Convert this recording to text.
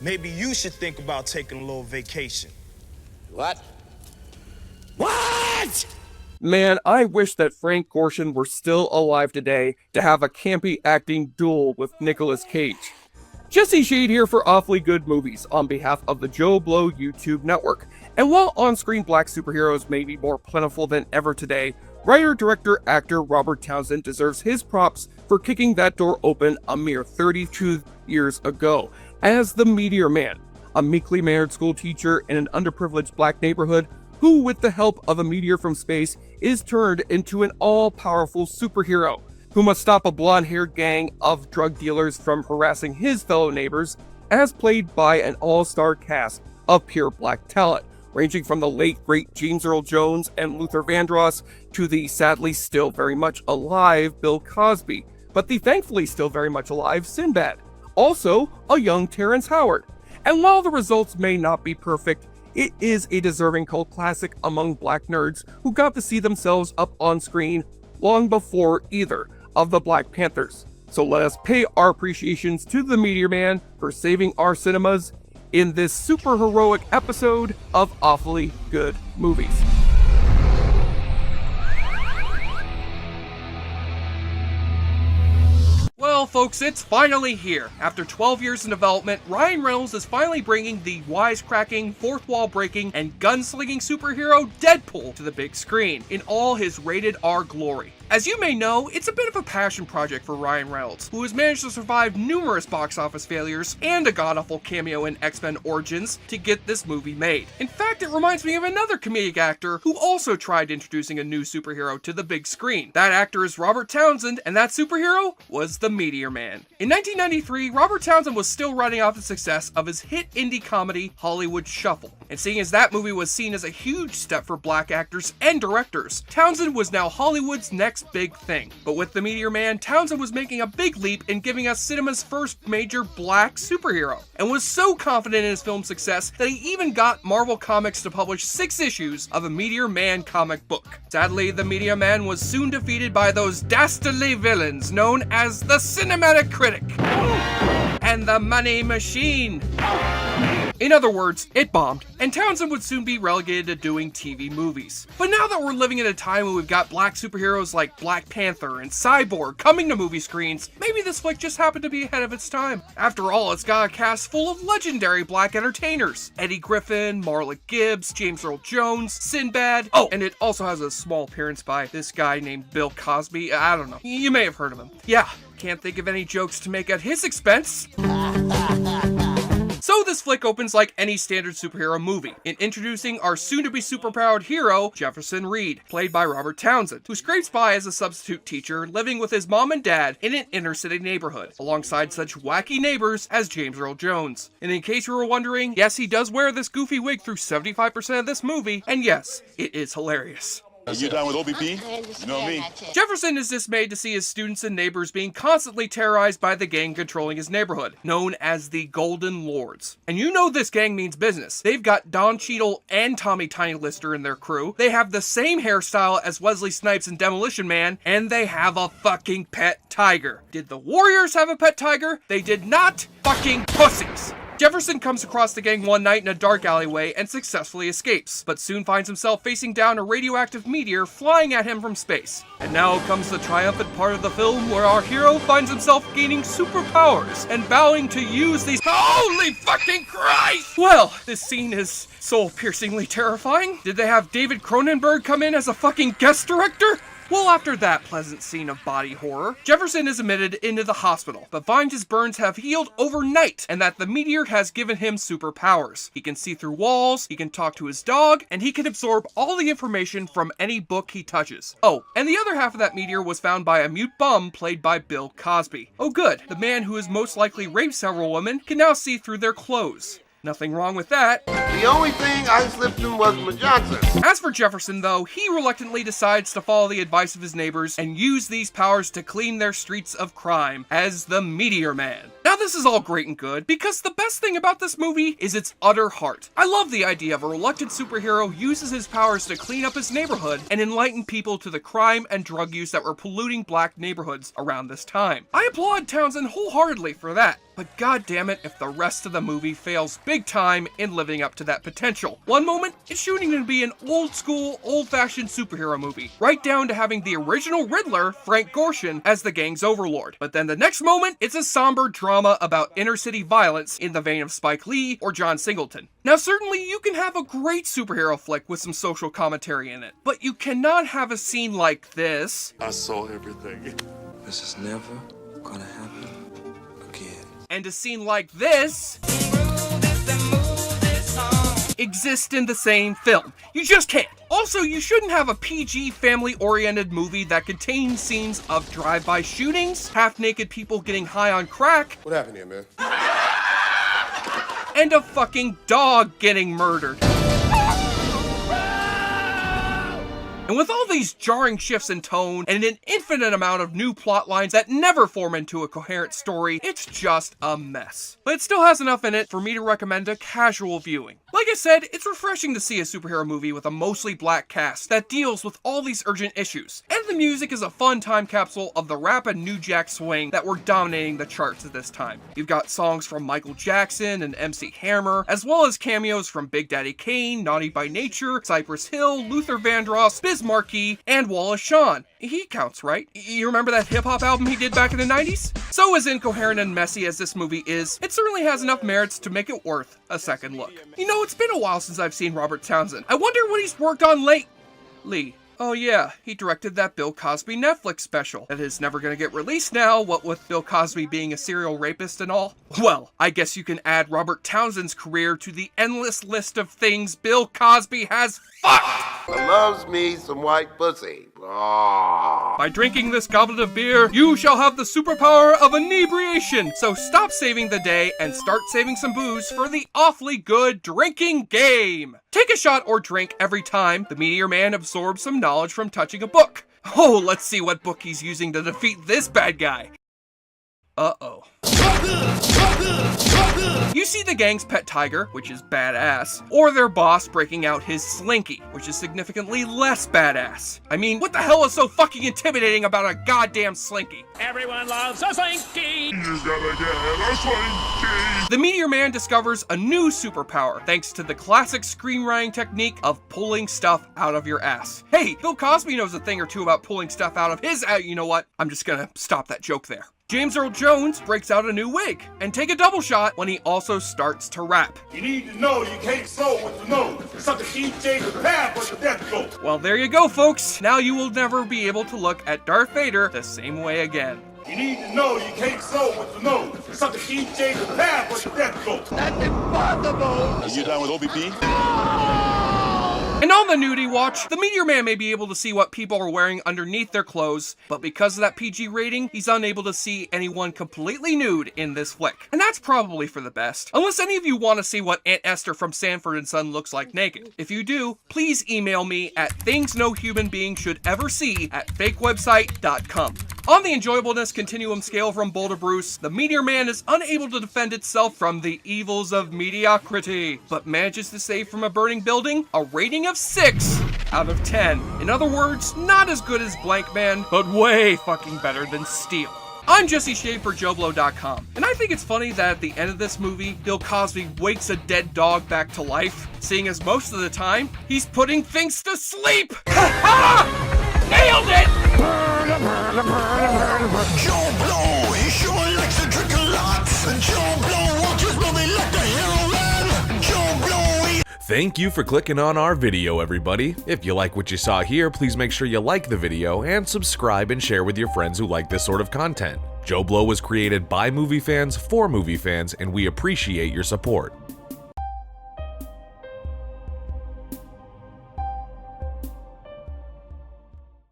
maybe you should think about taking a little vacation. What? What? Man, I wish that Frank Gorshin were still alive today to have a campy acting duel with Nicolas Cage. Jesse Shade here for Awfully Good Movies on behalf of the JoBlo YouTube network. And while on-screen black superheroes may be more plentiful than ever today, writer, director, actor Robert Townsend deserves his props for kicking that door open a mere 32 years ago as the Meteor Man, a meekly mannered school teacher in an underprivileged black neighborhood who, with the help of a meteor from space, is turned into an all-powerful superhero who must stop a blonde-haired gang of drug dealers from harassing his fellow neighbors, as played by an all-star cast of pure black talent, ranging from the late great James Earl Jones and Luther Vandross to the sadly still very much alive Bill Cosby, but the thankfully still very much alive Sinbad, also a young Terrence Howard. And while the results may not be perfect, it is a deserving cult classic among black nerds who got to see themselves up on screen long before either of the Black Panthers. So let us pay our appreciations to the Meteor Man for saving our cinemas in this super heroic episode of Awfully Good Movies. Well, folks, it's finally here. After 12 years in development, Ryan Reynolds is finally bringing the wisecracking, fourth wall breaking, and gunslinging superhero Deadpool to the big screen in all his rated R glory. As you may know, it's a bit of a passion project for Ryan Reynolds, who has managed to survive numerous box office failures and a god-awful cameo in X-Men Origins to get this movie made. In fact, it reminds me of another comedic actor who also tried introducing a new superhero to the big screen. That actor is Robert Townsend, and that superhero was the Meteor Man. In 1993, Robert Townsend was still riding off the success of his hit indie comedy Hollywood Shuffle, and seeing as that movie was seen as a huge step for black actors and directors, Townsend was now Hollywood's next big thing. But with the Meteor Man, Townsend was making a big leap in giving us cinema's first major black superhero, and was so confident in his film's success that he even got Marvel Comics to publish 6 issues of a Meteor Man comic book. Sadly, the Meteor Man was soon defeated by those dastardly villains known as the Cinematic Critic and the Money Machine. In other words, it bombed, and Townsend would soon be relegated to doing TV movies. But now that we're living in a time when we've got black superheroes like Black Panther and Cyborg coming to movie screens, maybe this flick just happened to be ahead of its time. After all, it's got a cast full of legendary black entertainers: Eddie Griffin, Marla Gibbs, James Earl Jones, Sinbad. Oh, and it also has a small appearance by this guy named Bill Cosby. I don't know. You may have heard of him. Yeah, can't think of any jokes to make at his expense. So this flick opens like any standard superhero movie, in introducing our soon-to-be superpowered hero, Jefferson Reed, played by Robert Townsend, who scrapes by as a substitute teacher living with his mom and dad in an inner-city neighborhood, alongside such wacky neighbors as James Earl Jones. And in case you were wondering, yes, he does wear this goofy wig through 75% of this movie, and yes, it is hilarious. You down with OBP? You know me. Jefferson is dismayed to see his students and neighbors being constantly terrorized by the gang controlling his neighborhood, known as the Golden Lords. And you know this gang means business. They've got Don Cheadle and Tommy Tiny Lister in their crew, they have the same hairstyle as Wesley Snipes in Demolition Man, and they have a fucking pet tiger. Did the Warriors have a pet tiger? They did not. Fucking pussies. Jefferson comes across the gang one night in a dark alleyway and successfully escapes, but soon finds himself facing down a radioactive meteor flying at him from space. And now comes the triumphant part of the film where our hero finds himself gaining superpowers and vowing to use these— Holy fucking Christ! Well, this scene is soul-piercingly terrifying. Did they have David Cronenberg come in as a fucking guest director? Well, after that pleasant scene of body horror, Jefferson is admitted into the hospital, but finds his burns have healed overnight, and that the meteor has given him superpowers. He can see through walls, he can talk to his dog, and he can absorb all the information from any book he touches. Oh, and the other half of that meteor was found by a mute bum played by Bill Cosby. Oh good, the man who has most likely raped several women can now see through their clothes. Nothing wrong with that. The only thing I slipped him was my Johnson. As for Jefferson, though, he reluctantly decides to follow the advice of his neighbors and use these powers to clean their streets of crime as the Meteor Man. Now this is all great and good, because the best thing about this movie is its utter heart. I love the idea of a reluctant superhero uses his powers to clean up his neighborhood and enlighten people to the crime and drug use that were polluting black neighborhoods around this time. I applaud Townsend wholeheartedly for that. but goddammit if the rest of the movie fails big time in living up to that potential. One moment, it's shooting to be an old school, old-fashioned superhero movie, right down to having the original Riddler, Frank Gorshin, as the gang's overlord. But then the next moment, it's a somber drama about inner-city violence in the vein of Spike Lee or John Singleton. Now certainly you can have a great superhero flick with some social commentary in it, but you cannot have a scene like this. I saw everything. This is never gonna happen again. And a scene like this exist in the same film. You just can't. Also, you shouldn't have a PG family-oriented movie that contains scenes of drive-by shootings, half-naked people getting high on crack. What happened here, man? And a fucking dog getting murdered. And with all these jarring shifts in tone and an infinite amount of new plot lines that never form into a coherent story, it's just a mess. But it still has enough in it for me to recommend a casual viewing. Like I said, it's refreshing to see a superhero movie with a mostly black cast that deals with all these urgent issues. And the music is a fun time capsule of the rap and new jack swing that were dominating the charts at this time. You've got songs from Michael Jackson and MC Hammer, as well as cameos from Big Daddy Kane, Naughty by Nature, Cypress Hill, Luther Vandross, Biz Markie, and Wallace Shawn. He counts, right? You remember that hip-hop album he did back in the 90s? So as incoherent and messy as this movie is, it certainly has enough merits to make it worth a second look. You know, it's been a while since I've seen Robert Townsend. I wonder what he's worked on lately. Oh yeah, he directed that Bill Cosby Netflix special that is never gonna get released now, what with Bill Cosby being a serial rapist and all. Well, I guess you can add Robert Townsend's career to the endless list of things Bill Cosby has fucked! Loves me some white pussy. Oh. By drinking this goblet of beer, you shall have the superpower of inebriation. So stop saving the day and start saving some booze for the awfully good drinking game. Take a shot or drink every time the Meteor Man absorbs some knowledge from touching a book. Oh, let's see what book he's using to defeat this bad guy. Uh-oh. You see the gang's pet tiger, which is badass, or their boss breaking out his slinky, which is significantly less badass. I mean, what the hell is so fucking intimidating about a goddamn slinky? Everyone loves a slinky! You gotta get a slinky. The Meteor Man discovers a new superpower thanks to the classic screenwriting technique of pulling stuff out of your ass. Hey, Bill Cosby knows a thing or two about pulling stuff out of his you know what? I'm just gonna stop that joke there. James Earl Jones breaks out a new wig and take a double shot when he also starts to rap. You need to know you can't soul what you know. Suck a DJ the path where the death go. Well, there you go, folks. Now you will never be able to look at Darth Vader the same way again. You need to know you can't soul what you know. Suck a DJ the path where the death go. That's impossible. Are you down with OBP? And on the nudie watch, the Meteor Man may be able to see what people are wearing underneath their clothes, but because of that PG rating, he's unable to see anyone completely nude in this flick. And that's probably for the best. Unless any of you want to see what Aunt Esther from Sanford & Son looks like naked. If you do, please email me at thingsnohumanbeing@fakewebsite.com. On the enjoyableness continuum scale from Bull to Bruce, the Meteor Man is unable to defend itself from the evils of mediocrity, but manages to save from a burning building a rating of 6 out of 10. In other words, not as good as Blank Man, but way fucking better than Steel. I'm Jesse Shea for JoBlo.com, and I think it's funny that at the end of this movie, Bill Cosby wakes a dead dog back to life, seeing as most of the time, he's putting things to sleep! Ha ha! Nailed it! JoBlo, he sure likes to drink a lot. JoBlo watches movie like the hero man. JoBlo. Thank you for clicking on our video, everybody. If you like what you saw here, please make sure you like the video and subscribe and share with your friends who like this sort of content. JoBlo was created by movie fans for movie fans, and we appreciate your support.